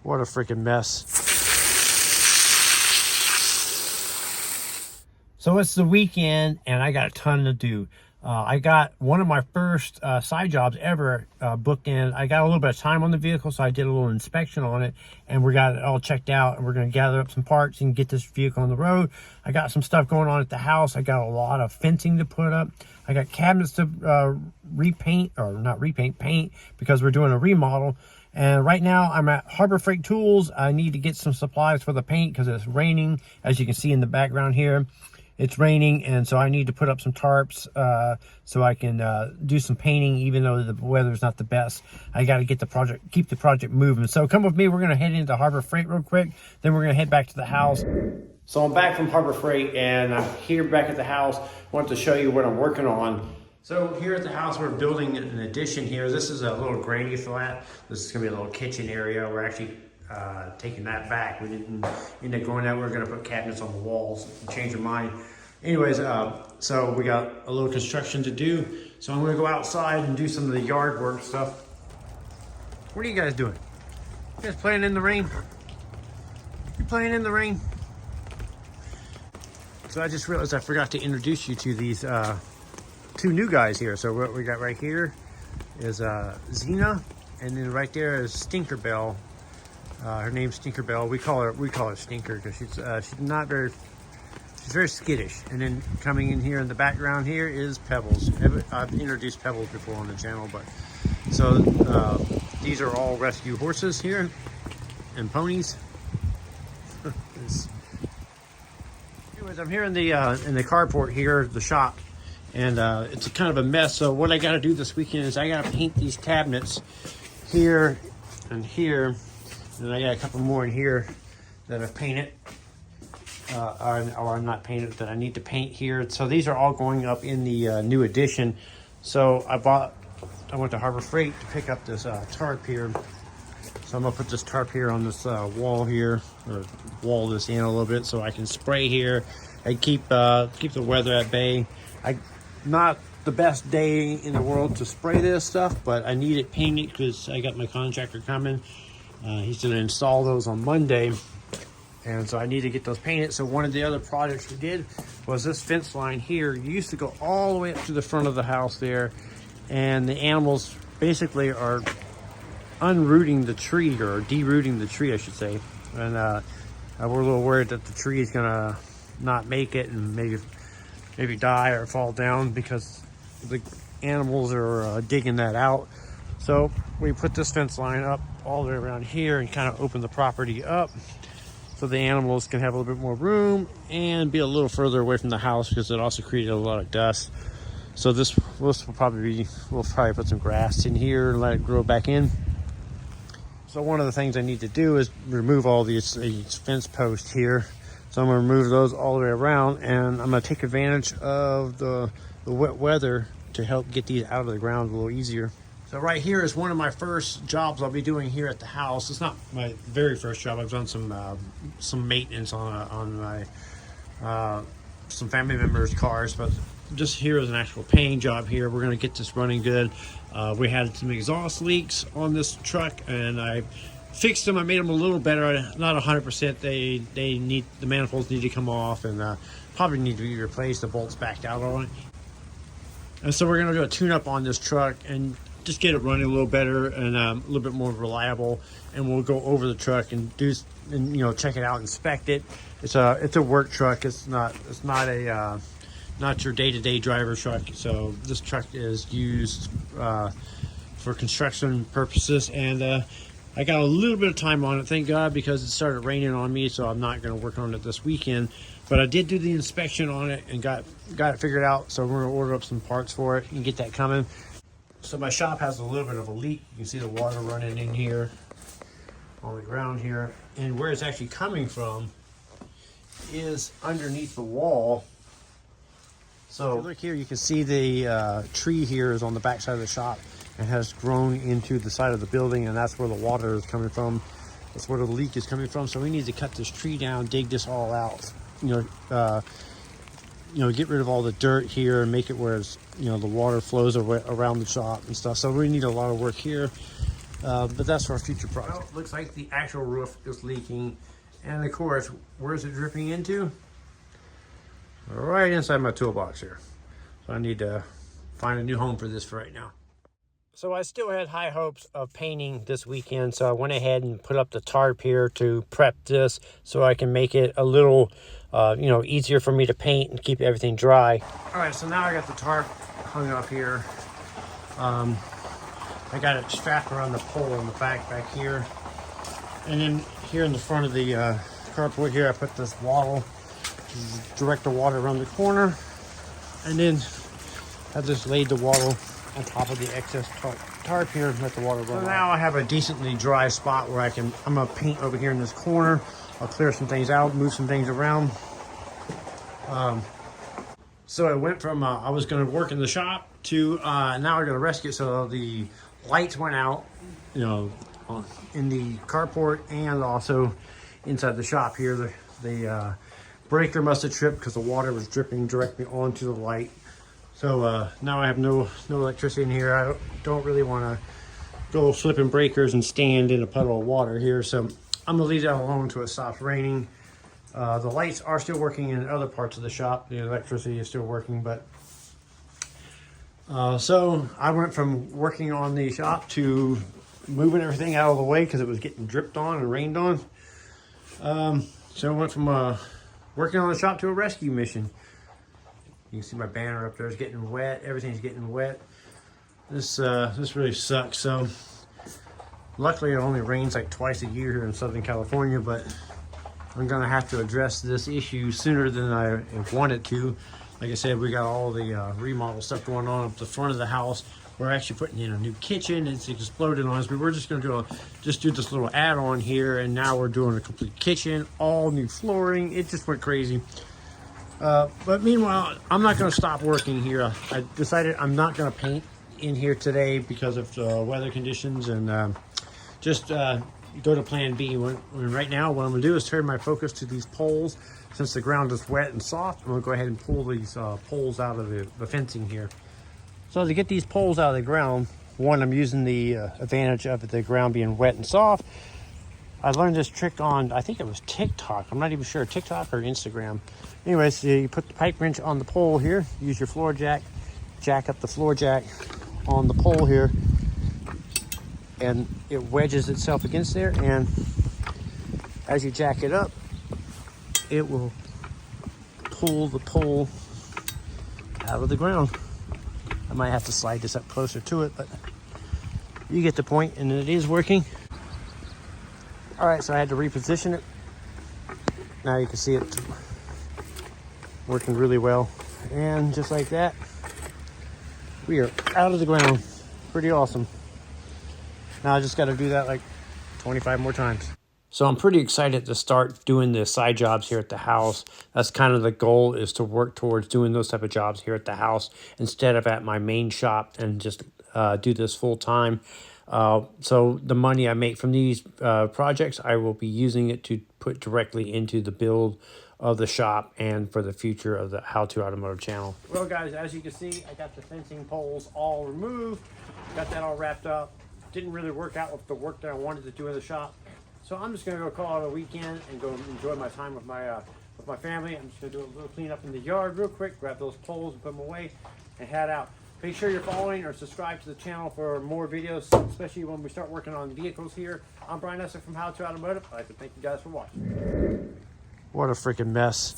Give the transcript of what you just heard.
What a freaking mess. So it's the weekend and I got a ton to do. I got one of my first side jobs ever booked in. I got a little bit of time on the vehicle, so I did a little inspection on it, and we got it all checked out, and we're going to gather up some parts and get this vehicle on the road. I got some stuff going on at the house. I got a lot of fencing to put up. I got cabinets to paint, because we're doing a remodel. And right now I'm at Harbor Freight Tools. I need to get some supplies for the paint because it's raining, as you can see in the background here. It's raining, and so I need to put up some tarps so I can do some painting, even though the weather's not the best. I got to get keep the project moving. So come with me. We're going to head into Harbor Freight real quick. Then we're going to head back to the house. So I'm back from Harbor Freight, and I'm here back at the house. I want to show you what I'm working on. So here at the house, we're building an addition here. This is a little granny flat. This is going to be a little kitchen area. We're actually taking that back. We didn't end up going that. We're going to put cabinets on the walls and change our mind. Anyways, so we got a little construction to do. So I'm going to go outside and do some of the yard work stuff. What are you guys doing? You guys playing in the rain? You playing in the rain? So I just realized I forgot to introduce you to these two new guys here. So what we got right here is Xena, and then right there is Stinkerbell. Her name's Stinkerbell. We call her Stinker because she's very skittish. And then coming in here in the background here is Pebbles. I've introduced Pebbles before on the channel, but so these are all rescue horses here and ponies. Anyways, I'm here in the carport here, the shop, and it's kind of a mess. So what I got to do this weekend is I got to paint these cabinets here and here. And I got a couple more in here that I've painted, or not painted, that I need to paint here. So these are all going up in the new addition. So I went to Harbor Freight to pick up this tarp here. So I'm gonna put this tarp here on this wall here, or wall this in a little bit, so I can spray here and keep the weather at bay. Not the best day in the world to spray this stuff, but I need it painted because I got my contractor coming. He's going to install those on Monday, and so I need to get those painted. So one of the other projects we did was this fence line here. You used to go all the way up to the front of the house there, and the animals basically are unrooting the tree, or derooting the tree, I should say. And we're a little worried that the tree is going to not make it and maybe die or fall down because the animals are digging that out. So we put this fence line up all the way around here and kind of open the property up so the animals can have a little bit more room and be a little further away from the house, because it also created a lot of dust. So this will probably we'll put some grass in here and let it grow back in. So one of the things I need to do is remove all these fence posts here. So I'm going to remove those all the way around, and I'm going to take advantage of the wet weather to help get these out of the ground a little easier. So right here is one of my first jobs I'll be doing here at the house. It's not my very first job. I've done some maintenance on my some family members' cars, but just here is an actual paying job here. We're going to get this running good. We had some exhaust leaks on this truck, and I fixed them. I made them a little better, not 100%. The manifolds need to come off, and probably need to be replaced. The bolts backed out on it, and so we're going to do a tune-up on this truck and just get it running a little better and a little bit more reliable. And we'll go over the truck and check it out, inspect it. It's a work truck. It's not your day-to-day driver truck. So this truck is used for construction purposes, and I got a little bit of time on it, thank God, because it started raining on me, so I'm not going to work on it this weekend. But I did do the inspection on it and got it figured out. So we're going to order up some parts for it and get that coming. So my shop has a little bit of a leak. You can see the water running in here on the ground here. And where it's actually coming from is underneath the wall. So look here, you can see the tree here is on the back side of the shop and has grown into the side of the building, and that's where the water is coming from. That's where the leak is coming from. So we need to cut this tree down, dig this all out, get rid of all the dirt here and make it where it's, the water flows around the shop and stuff. So we need a lot of work here. But that's for a future project. Well, looks like the actual roof is leaking. And of course, where's it dripping into? Right inside my toolbox here. So I need to find a new home for this for right now. So I still had high hopes of painting this weekend, so I went ahead and put up the tarp here to prep this so I can make it a little, easier for me to paint and keep everything dry. All right, so now I got the tarp hung up here. I got it strapped around the pole in the back here. And then here in the front of the carport here, I put this wattle to direct the water around the corner. And then I just laid the wattle on top of the excess tarp here and let the water run. So now I have a decently dry spot where I'm gonna paint over here in this corner. I'll clear some things out, move some things around. So I went from, I was gonna work in the shop to now I'm gonna rescue. So the lights went out, in the carport and also inside the shop here. The breaker must have tripped because the water was dripping directly onto the light. So now I have no electricity in here. I don't really want to go flipping breakers and stand in a puddle of water here. So I'm gonna leave that alone until it stops raining. The lights are still working in other parts of the shop. The electricity is still working, but so I went from working on the shop to moving everything out of the way because it was getting dripped on and rained on. So I went from working on the shop to a rescue mission. You can see my banner up there is getting wet. Everything's getting wet. This really sucks. So luckily it only rains like twice a year here in Southern California, but I'm gonna have to address this issue sooner than I wanted to. Like I said, we got all the remodel stuff going on up the front of the house. We're actually putting in a new kitchen. It's exploded on us. We were just gonna do this little add-on here, and now we're doing a complete kitchen, all new flooring. It just went crazy. But meanwhile, I'm not going to stop working here. I decided I'm not going to paint in here today because of the weather conditions, and just go to plan B. When right now, what I'm going to do is turn my focus to these poles. Since the ground is wet and soft, I'm going to go ahead and pull these poles out of the fencing here. So to get these poles out of the ground, one, I'm using the advantage of the ground being wet and soft. I learned this trick on, I think it was TikTok. I'm not even sure, TikTok or Instagram. Anyways, you put the pipe wrench on the pole here, use your floor jack, jack up the floor jack on the pole here, and it wedges itself against there, and as you jack it up, it will pull the pole out of the ground. I might have to slide this up closer to it, but you get the point, and it is working. All right, so I had to reposition it. Now you can see it working really well. And just like that, we are out of the ground. Pretty awesome. Now I just got to do that like 25 more times. So I'm pretty excited to start doing the side jobs here at the house. That's kind of the goal, is to work towards doing those type of jobs here at the house instead of at my main shop, and just do this full time. So the money I make from these projects, I will be using it to put directly into the build of the shop and for the future of the How To Automotive channel. Well guys, as you can see, I got the fencing poles all removed, got that all wrapped up. Didn't really work out with the work that I wanted to do in the shop. So I'm just gonna go call it a weekend and go enjoy my time with my family. I'm just gonna do a little cleanup in the yard real quick, grab those poles and put them away and head out. Make sure you're following or subscribe to the channel for more videos, especially when we start working on vehicles here. I'm Brian Esser from How To Automotive. I'd like to thank you guys for watching. What a freaking mess.